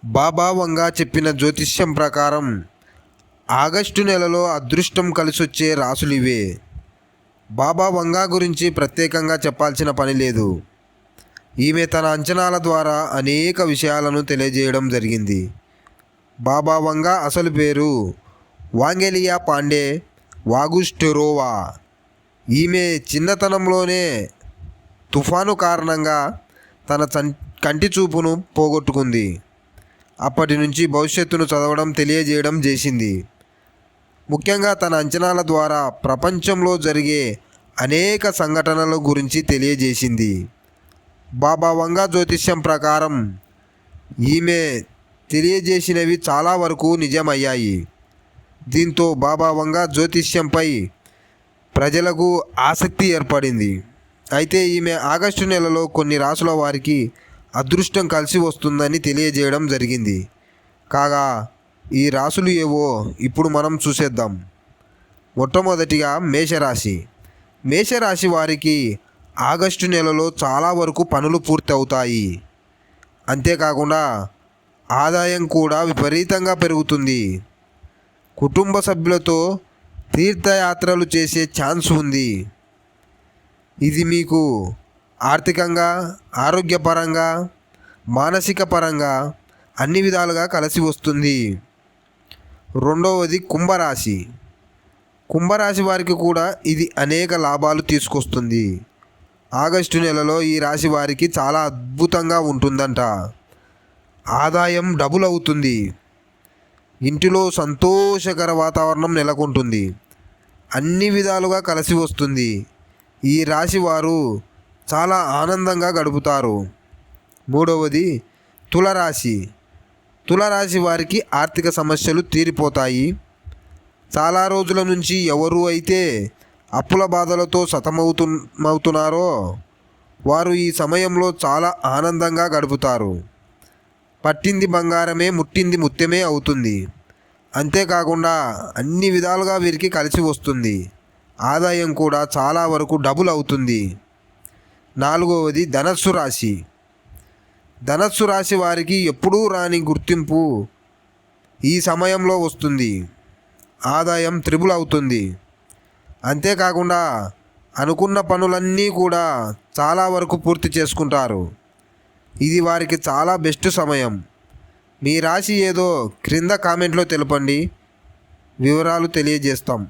బాబా వంగా చెప్పిన జ్యోతిష్యం ప్రకారం ఆగస్టు నెలలో అదృష్టం కలిసొచ్చే రాసులు ఇవే. బాబా వంగా గురించి ప్రత్యేకంగా చెప్పాల్సిన పని లేదు. ఈమె తన అంచనాల ద్వారా అనేక విషయాలను తెలియజేయడం జరిగింది. బాబా వంగా అసలు పేరు వాంగెలియా పాండే వాగుస్టెరోవా. ఈమె చిన్నతనంలోనే తుఫాను కారణంగా తన కంటి చూపును పోగొట్టుకుంది. అప్పటి నుంచి భవిష్యత్తును చదవడం తెలియజేయడం చేసింది. ముఖ్యంగా తన అంచనాల ద్వారా ప్రపంచంలో జరిగే అనేక సంఘటనల గురించి తెలియజేసింది. బాబా వంగా జ్యోతిష్యం ప్రకారం ఈమె తెలియజేసినవి చాలా వరకు నిజమయ్యాయి. దీంతో బాబా వంగా జ్యోతిష్యంపై ప్రజలకు ఆసక్తి ఏర్పడింది. అయితే ఈమె ఆగస్టు నెలలో కొన్ని రాసుల వారికి అదృష్టం కలిసి వస్తుందని తెలియజేయడం జరిగింది. కాగా ఈ రాసులు ఏవో ఇప్పుడు మనం చూసేద్దాం. మొట్టమొదటిగా మేషరాశి. మేషరాశి వారికి ఆగస్టు నెలలో చాలా వరకు పనులు పూర్తి అవుతాయి. అంతేకాకుండా ఆదాయం కూడా విపరీతంగా పెరుగుతుంది. కుటుంబ సభ్యులతో తీర్థయాత్రలు చేసే ఛాన్స్ ఉంది. ఇది మీకు ఆర్థికంగా, ఆరోగ్యపరంగా, మానసిక పరంగా అన్ని విధాలుగా కలిసి వస్తుంది. రెండవది కుంభరాశి. కుంభరాశి వారికి కూడా ఇది అనేక లాభాలు తీసుకొస్తుంది. ఆగస్టు నెలలో ఈ రాశి వారికి చాలా అద్భుతంగా ఉంటుందంట. ఆదాయం డబుల్ అవుతుంది. ఇంటిలో సంతోషకర వాతావరణం నెలకొంటుంది. అన్ని విధాలుగా కలిసి వస్తుంది. ఈ రాశి వారు చాలా ఆనందంగా గడుపుతారు. మూడవది తులరాశి. తులరాశి వారికి ఆర్థిక సమస్యలు తీరిపోతాయి. చాలా రోజుల నుంచి ఎవరు అయితే అప్పుల బాధలతో సతమవుతున్నారో వారు ఈ సమయంలో చాలా ఆనందంగా గడుపుతారు. పట్టింది బంగారమే, ముట్టింది ముత్యమే అవుతుంది. అంతేకాకుండా అన్ని విధాలుగా వీరికి కలిసి వస్తుంది. ఆదాయం కూడా చాలా వరకు డబుల్ అవుతుంది. నాలుగవది ధనస్సు రాశి. ధనస్సు రాశి వారికి ఎప్పుడూ రాని గుర్తింపు ఈ సమయంలో వస్తుంది. ఆదాయం త్రిబుల్ అవుతుంది. అంతేకాకుండా అనుకున్న పనులన్నీ కూడా చాలా వరకు పూర్తి చేసుకుంటారు. ఇది వారికి చాలా బెస్ట్ సమయం. మీ రాశి ఏదో క్రింద కామెంట్లో తెలపండి, వివరాలు తెలియజేస్తాం.